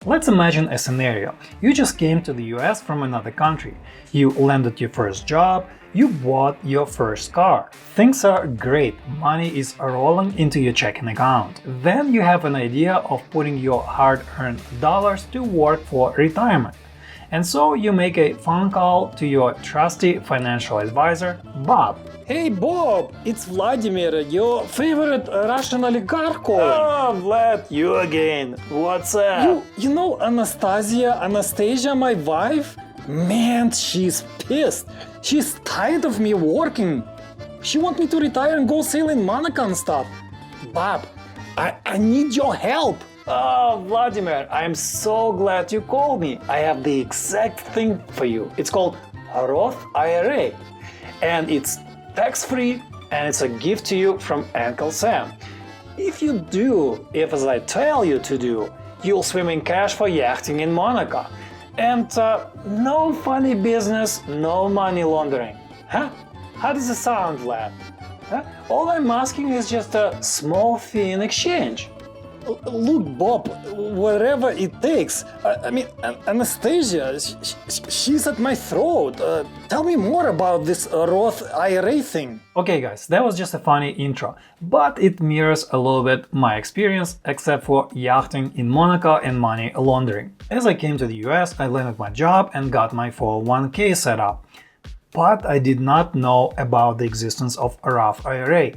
Let's imagine a scenario. You just came to the US from another country. You landed your first job, you bought your first car. Things are great, money is rolling into your checking account. Then you have an idea of putting your hard-earned dollars to work for retirement. And so you make a phone call to your trusty financial advisor, Bob. Hey Bob, it's Vladimir, your favorite Russian oligarch calling. Oh, Vlad, you again. What's up? You know Anastasia, my wife? Man, she's pissed. She's tired of me working. She wants me to retire and go sail in Monaco and stuff. Bob, I need your help. Oh, Vladimir, I'm so glad you called me. I have the exact thing for you. It's called Roth IRA. And it's tax-free, and it's a gift to you from Uncle Sam. If you do, as I tell you to do, you'll swim in cash for yachting in Monaco. And no funny business, no money laundering. Huh? How does it sound, Vlad? Huh? All I'm asking is just a small fee in exchange. Look, Bob, whatever it takes. Anastasia, she's at my throat. Tell me more about this Roth IRA thing. Okay guys, that was just a funny intro, but it mirrors a little bit my experience, except for yachting in Monaco and money laundering. As I came to the US, I landed my job and got my 401k set up. But I did not know about the existence of a Roth IRA.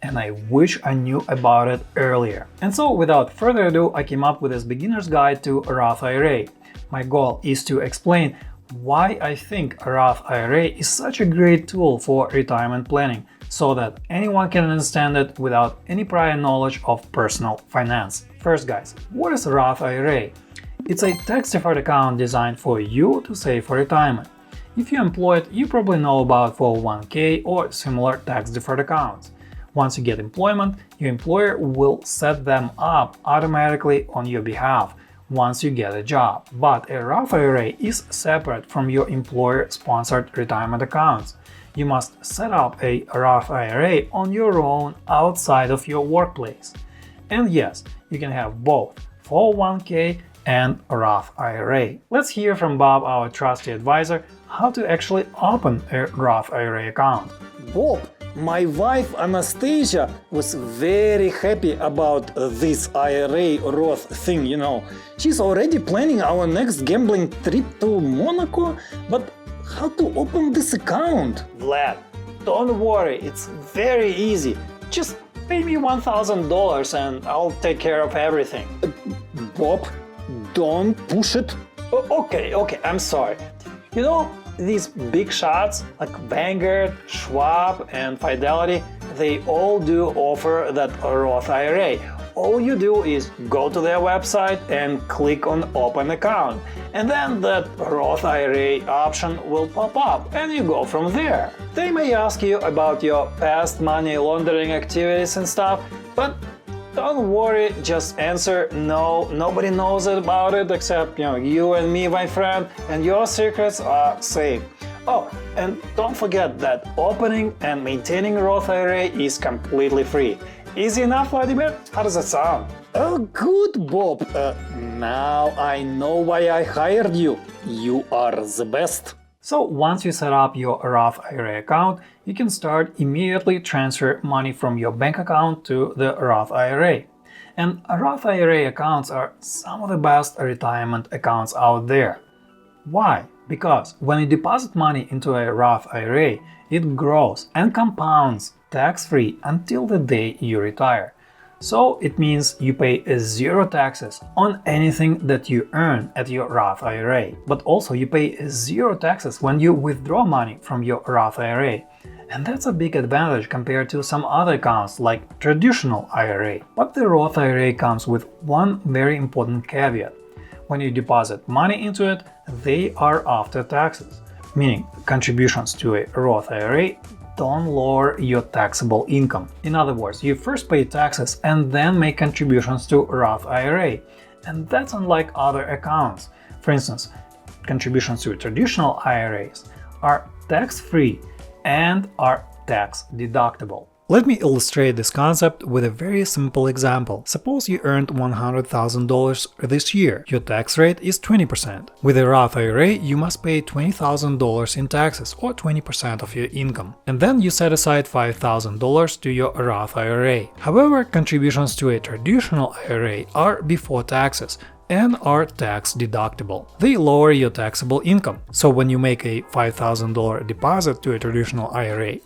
And I wish I knew about it earlier. And so without further ado, I came up with this beginner's guide to a Roth IRA. My goal is to explain why I think a Roth IRA is such a great tool for retirement planning, so that anyone can understand it without any prior knowledge of personal finance. First guys, what is a Roth IRA? It's a tax-deferred account designed for you to save for retirement. If you're employed, you probably know about 401k or similar tax-deferred accounts. Once you get employment, your employer will set them up automatically on your behalf once you get a job. But a Roth IRA is separate from your employer-sponsored retirement accounts. You must set up a Roth IRA on your own outside of your workplace. And yes, you can have both 401k and a Roth IRA. Let's hear from Bob, our trusty advisor, how to actually open a Roth IRA account. Bob, my wife Anastasia was very happy about this IRA Roth thing, you know. She's already planning our next gambling trip to Monaco, but how to open this account? Vlad, don't worry, it's very easy. Just pay me $1,000 and I'll take care of everything. Bob, don't push it. Okay, I'm sorry. You know, these big shots like Vanguard, Schwab, and Fidelity, they all do offer that Roth IRA. All you do is go to their website and click on Open Account. And then that Roth IRA option will pop up and you go from there. They may ask you about your past money laundering activities and stuff, but don't worry, just answer no, nobody knows about it except you and me, my friend, and your secrets are safe. Oh, and don't forget that opening and maintaining Roth IRA is completely free. Easy enough, Vladimir? How does that sound? Oh, good, Bob. Now I know why I hired you. You are the best. So once you set up your Roth IRA account, you can start immediately transfer money from your bank account to the Roth IRA. And Roth IRA accounts are some of the best retirement accounts out there. Why? Because when you deposit money into a Roth IRA, it grows and compounds tax-free until the day you retire. So it means you pay zero taxes on anything that you earn at your Roth IRA. But also you pay zero taxes when you withdraw money from your Roth IRA. And that's a big advantage compared to some other accounts like traditional IRA. But the Roth IRA comes with one very important caveat. When you deposit money into it, they are after taxes, meaning contributions to a Roth IRA don't lower your taxable income. In other words, you first pay taxes and then make contributions to Roth IRA. And that's unlike other accounts. For instance, contributions to traditional IRAs are tax-free and are tax deductible. Let me illustrate this concept with a very simple example. Suppose you earned $100,000 this year. Your tax rate is 20%. With a Roth IRA, you must pay $20,000 in taxes, or 20% of your income. And then you set aside $5,000 to your Roth IRA. However, contributions to a traditional IRA are before taxes and are tax deductible. They lower your taxable income. So when you make a $5,000 deposit to a traditional IRA,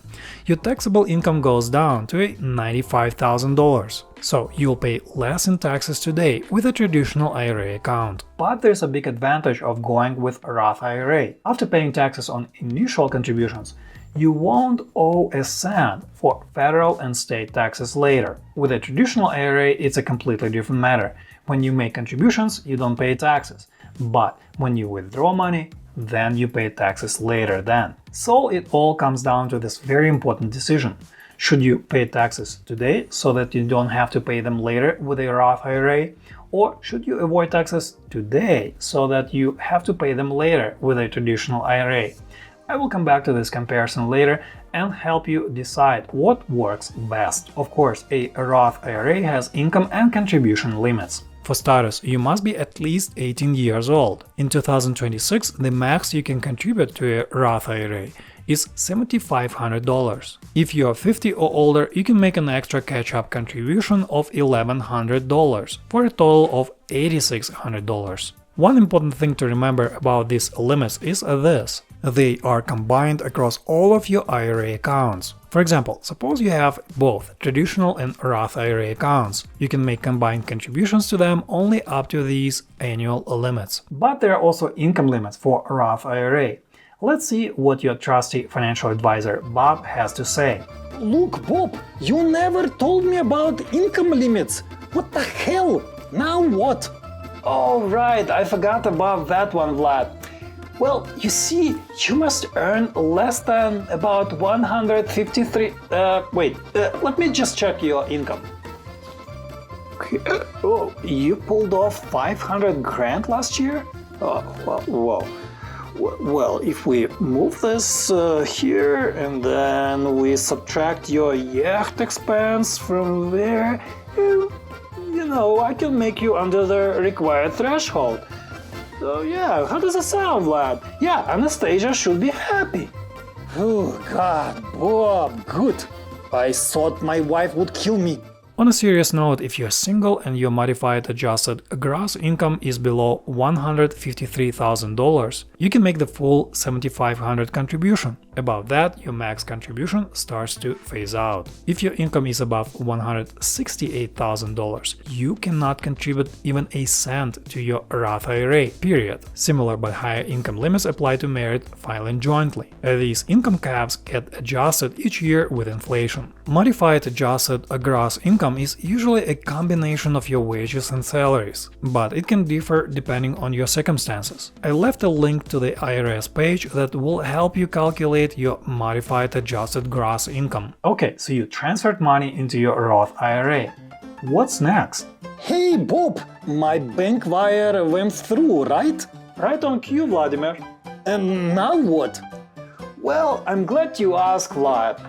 your taxable income goes down to $95,000. So you'll pay less in taxes today with a traditional IRA account. But there's a big advantage of going with a Roth IRA. After paying taxes on initial contributions, you won't owe a cent for federal and state taxes later. With a traditional IRA, it's a completely different matter. When you make contributions, you don't pay taxes. But when you withdraw money, then you pay taxes later then. So it all comes down to this very important decision. Should you pay taxes today so that you don't have to pay them later with a Roth IRA? Or should you avoid taxes today so that you have to pay them later with a traditional IRA? I will come back to this comparison later and help you decide what works best. Of course, a Roth IRA has income and contribution limits. For starters, you must be at least 18 years old. In 2026, the max you can contribute to a Roth IRA is $7,500. If you are 50 or older, you can make an extra catch-up contribution of $1,100 for a total of $8,600. One important thing to remember about these limits is this. They are combined across all of your IRA accounts. For example, suppose you have both traditional and Roth IRA accounts. You can make combined contributions to them only up to these annual limits. But there are also income limits for Roth IRA. Let's see what your trusty financial advisor Bob has to say. Look, Bob, you never told me about income limits. What the hell? Now what? Oh, right, I forgot about that one, Vlad. Well, you see, you must earn less than about 153. Let me just check your income. Oh, you pulled off 500 grand last year? Oh, whoa. Well, if we move this here and then we subtract your yacht expense from there, I can make you under the required threshold. So yeah, how does it sound, Vlad? Yeah, Anastasia should be happy. Oh God, Bob, good. I thought my wife would kill me. On a serious note, if you're single and your modified adjusted gross income is below $153,000, you can make the full $7,500 contribution. Above that, your max contribution starts to phase out. If your income is above $168,000, you cannot contribute even a cent to your Roth IRA, period. Similar but higher income limits apply to married filing jointly. These income caps get adjusted each year with inflation. Modified adjusted gross income is usually a combination of your wages and salaries, but it can differ depending on your circumstances. I left a link to the IRS page that will help you calculate your modified adjusted gross income. Okay, so you transferred money into your Roth IRA. What's next? Hey Bob, my bank wire went through, right? Right on cue, Vladimir. And now what? Well, I'm glad you asked, Vlad.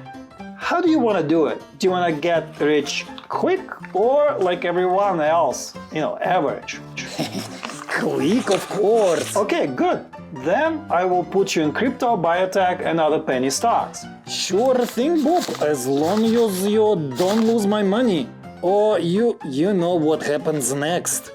How do you want to do it? Do you want to get rich quick or like everyone else, average? Quick, of course. Okay, good. Then I will put you in crypto, biotech and other penny stocks. Sure thing, Bob, as long as you don't lose my money. Or you know what happens next.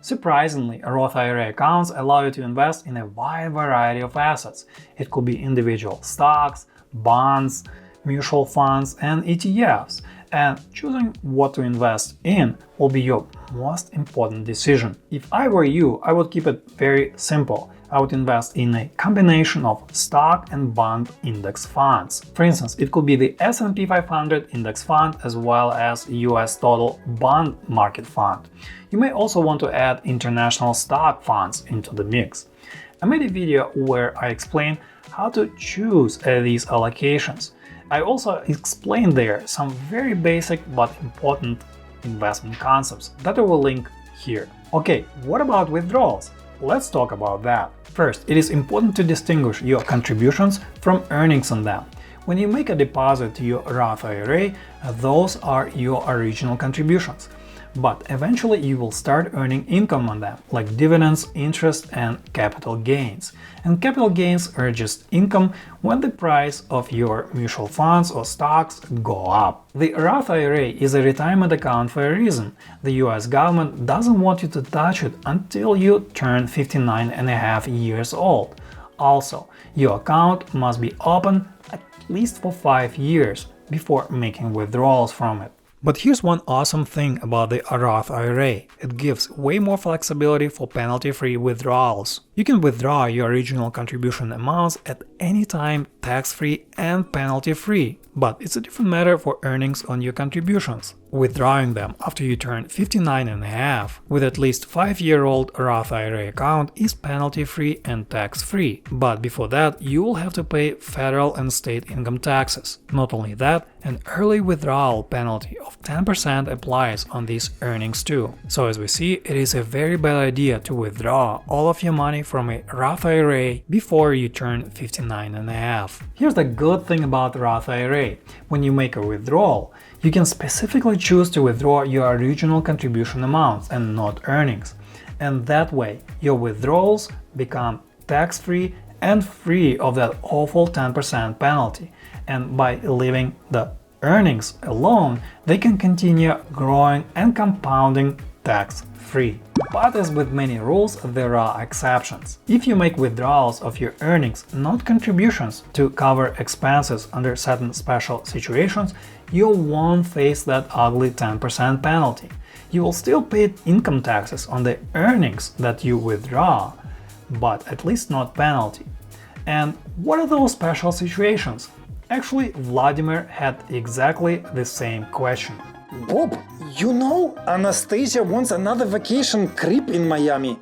Surprisingly, Roth IRA accounts allow you to invest in a wide variety of assets. It could be individual stocks, bonds, mutual funds, and ETFs, and choosing what to invest in will be your most important decision. If I were you, I would keep it very simple. I would invest in a combination of stock and bond index funds. For instance, it could be the S&P 500 index fund as well as US Total Bond Market Fund. You may also want to add international stock funds into the mix. I made a video where I explain how to choose these allocations. I also explained there some very basic but important investment concepts that I will link here. Okay, what about withdrawals? Let's talk about that. First, it is important to distinguish your contributions from earnings on them. When you make a deposit to your Roth IRA, those are your original contributions. But eventually you will start earning income on them, like dividends, interest, and capital gains. And capital gains are just income when the price of your mutual funds or stocks go up. The Roth IRA is a retirement account for a reason. The US government doesn't want you to touch it until you turn 59.5 years old. Also, your account must be open at least for 5 years before making withdrawals from it. But here's one awesome thing about the Roth IRA. It gives way more flexibility for penalty-free withdrawals. You can withdraw your original contribution amounts at any time, tax-free and penalty-free. But it's a different matter for earnings on your contributions. Withdrawing them after you turn 59.5 with at least 5-year-old Roth IRA account is penalty-free and tax-free. But before that, you will have to pay federal and state income taxes. Not only that, an early withdrawal penalty of 10% applies on these earnings too. So as we see, it is a very bad idea to withdraw all of your money from a Roth IRA before you turn 59.5. Here's the good thing about Roth IRA. When you make a withdrawal, you can specifically choose to withdraw your original contribution amounts and not earnings. And that way, your withdrawals become tax-free and free of that awful 10% penalty. And by leaving the earnings alone, they can continue growing and compounding tax-free. But as with many rules, there are exceptions. If you make withdrawals of your earnings, not contributions, to cover expenses under certain special situations, you won't face that ugly 10% penalty. You will still pay income taxes on the earnings that you withdraw, but at least not penalty. And what are those special situations? Actually, Vladimir had exactly the same question. Bob, you know, Anastasia wants another vacation trip in Miami.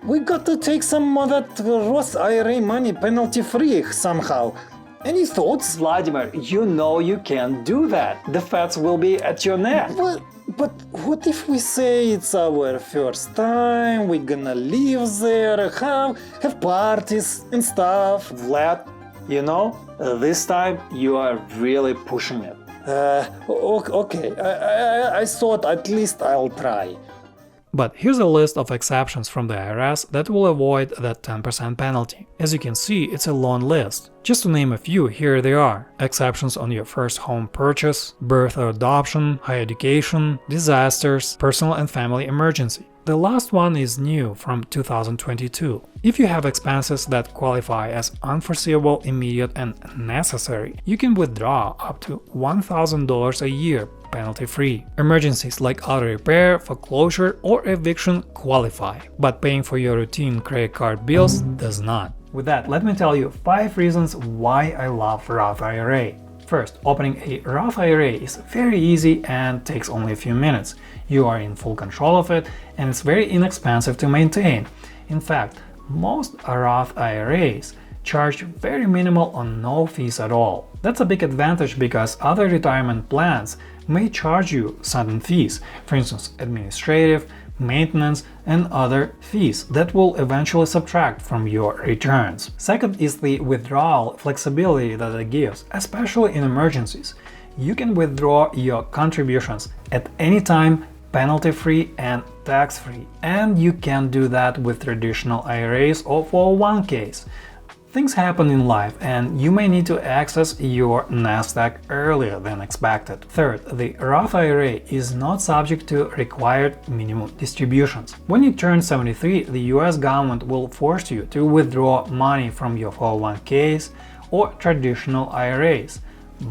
We got to take some of that Roth IRA money penalty-free somehow. Any thoughts? Vladimir, you know you can't do that. The feds will be at your neck. But what if we say it's our first time, we're gonna live there, have parties and stuff? Vlad, you know, this time you are really pushing it. Okay, I thought at least I'll try. But here's a list of exceptions from the IRS that will avoid that 10% penalty. As you can see, it's a long list. Just to name a few, here they are. Exceptions on your first home purchase, birth or adoption, higher education, disasters, personal and family emergency. The last one is new from 2022. If you have expenses that qualify as unforeseeable, immediate, and necessary, you can withdraw up to $1,000 a year penalty-free. Emergencies like auto repair, foreclosure, or eviction qualify, but paying for your routine credit card bills does not. With that, let me tell you 5 reasons why I love Roth IRA. First, opening a Roth IRA is very easy and takes only a few minutes. You are in full control of it, and it's very inexpensive to maintain. In fact, most Roth IRAs charge very minimal or no fees at all. That's a big advantage because other retirement plans may charge you certain fees, for instance, administrative, maintenance, and other fees that will eventually subtract from your returns. Second is the withdrawal flexibility that it gives, especially in emergencies. You can withdraw your contributions at any time, penalty-free and tax-free, and you can do that with traditional IRAs or 401ks. Things happen in life and you may need to access your nest egg earlier than expected. Third, the Roth IRA is not subject to required minimum distributions. When you turn 73, the US government will force you to withdraw money from your 401ks or traditional IRAs,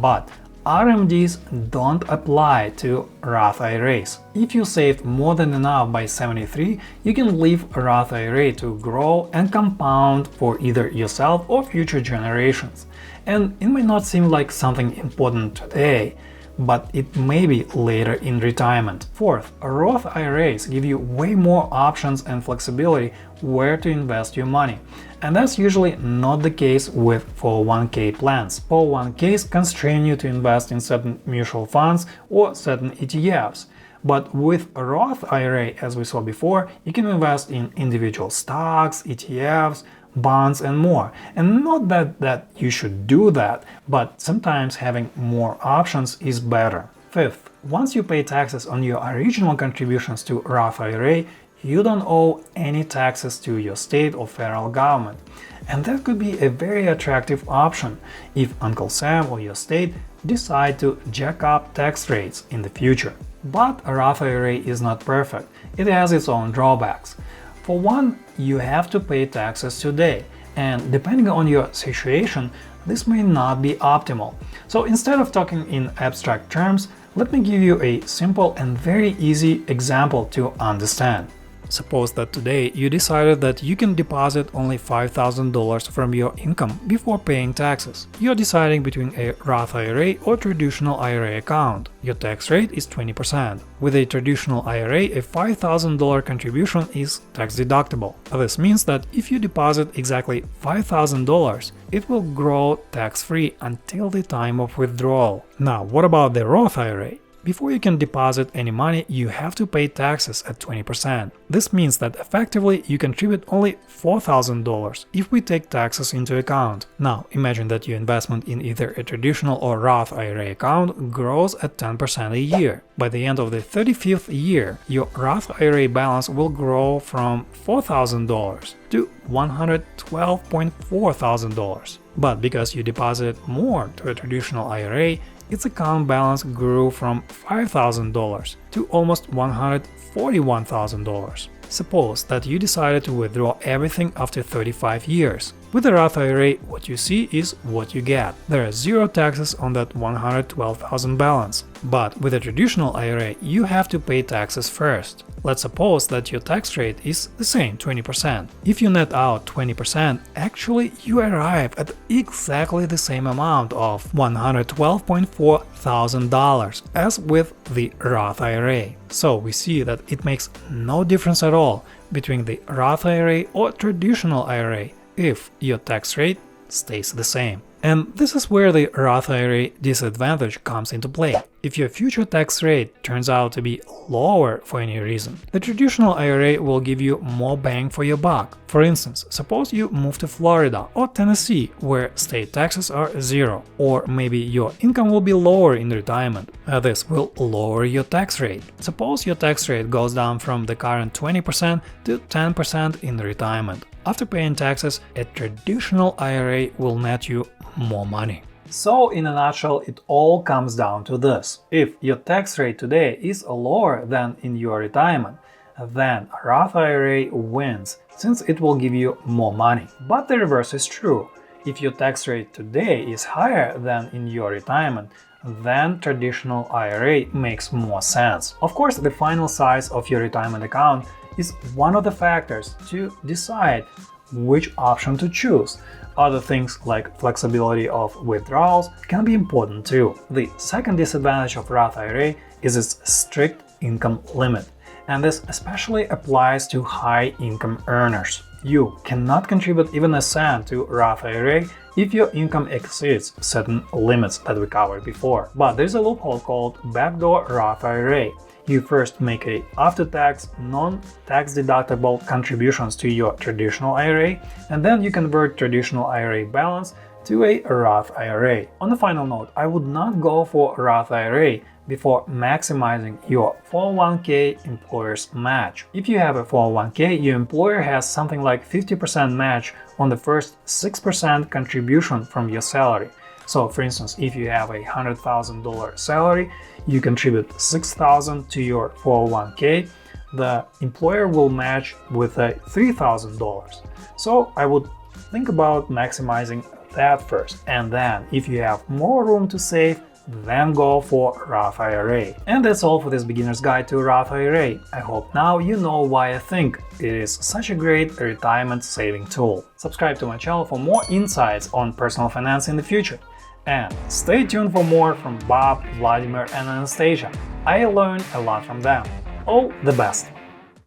but RMDs don't apply to Roth IRAs. If you saved more than enough by 73, you can leave a Roth IRA to grow and compound for either yourself or future generations. And it may not seem like something important today, but it may be later in retirement. Fourth, Roth IRAs give you way more options and flexibility where to invest your money. And that's usually not the case with 401k plans. 401ks constrain you to invest in certain mutual funds or certain ETFs. But with a Roth IRA, as we saw before, you can invest in individual stocks, ETFs, bonds, and more. And not that you should do that, but sometimes having more options is better. Fifth, once you pay taxes on your original contributions to Roth IRA, you don't owe any taxes to your state or federal government. And that could be a very attractive option if Uncle Sam or your state decide to jack up tax rates in the future. But a Roth IRA is not perfect. It has its own drawbacks. For one, you have to pay taxes today, and depending on your situation, this may not be optimal. So instead of talking in abstract terms, let me give you a simple and very easy example to understand. Suppose that today you decided that you can deposit only $5,000 from your income before paying taxes. You're deciding between a Roth IRA or traditional IRA account. Your tax rate is 20%. With a traditional IRA, a $5,000 contribution is tax deductible. This means that if you deposit exactly $5,000, it will grow tax-free until the time of withdrawal. Now, what about the Roth IRA? Before you can deposit any money, you have to pay taxes at 20%. This means that effectively you contribute only $4,000 if we take taxes into account. Now, imagine that your investment in either a traditional or Roth IRA account grows at 10% a year. By the end of the 35th year, your Roth IRA balance will grow from $4,000 to $112,400. But because you deposited more to a traditional IRA, its account balance grew from $5,000 to almost $141,000. Suppose that you decided to withdraw everything after 35 years. With a Roth IRA, what you see is what you get. There are zero taxes on that $112,000 balance. But with a traditional IRA, you have to pay taxes first. Let's suppose that your tax rate is the same, 20%. If you net out 20%, actually you arrive at exactly the same amount of $112,400 as with the Roth IRA. So we see that it makes no difference at all between the Roth IRA or traditional IRA if your tax rate stays the same. And this is where the Roth IRA disadvantage comes into play. If your future tax rate turns out to be lower for any reason, the traditional IRA will give you more bang for your buck. For instance, suppose you move to Florida or Tennessee, where state taxes are zero, or maybe your income will be lower in retirement. This will lower your tax rate. Suppose your tax rate goes down from the current 20% to 10% in retirement. After paying taxes, a traditional IRA will net you more money. So in a nutshell, it all comes down to this. If your tax rate today is lower than in your retirement, then a Roth IRA wins, since it will give you more money. But the reverse is true. If your tax rate today is higher than in your retirement, then traditional IRA makes more sense. Of course, the final size of your retirement account is one of the factors to decide which option to choose. Other things like flexibility of withdrawals can be important too. The second disadvantage of Roth IRA is its strict income limit, and this especially applies to high income earners. You cannot contribute even a cent to Roth IRA if your income exceeds certain limits that we covered before. But there's a loophole called backdoor Roth IRA. You first make a after-tax, non-tax deductible contributions to your traditional IRA, and then you convert traditional IRA balance to a Roth IRA. On a final note, I would not go for Roth IRA before maximizing your 401k employer's match. If you have a 401k, your employer has something like 50% match on the first 6% contribution from your salary. So for instance, if you have a $100,000 salary, you contribute $6,000 to your 401k, the employer will match with a $3,000. So I would think about maximizing that first, and then if you have more room to save, then go for Roth IRA. And that's all for this beginner's guide to Roth IRA. I hope now you know why I think it is such a great retirement saving tool. Subscribe to my channel for more insights on personal finance in the future. And stay tuned for more from Bob, Vladimir, and Anastasia. I learned a lot from them. All the best!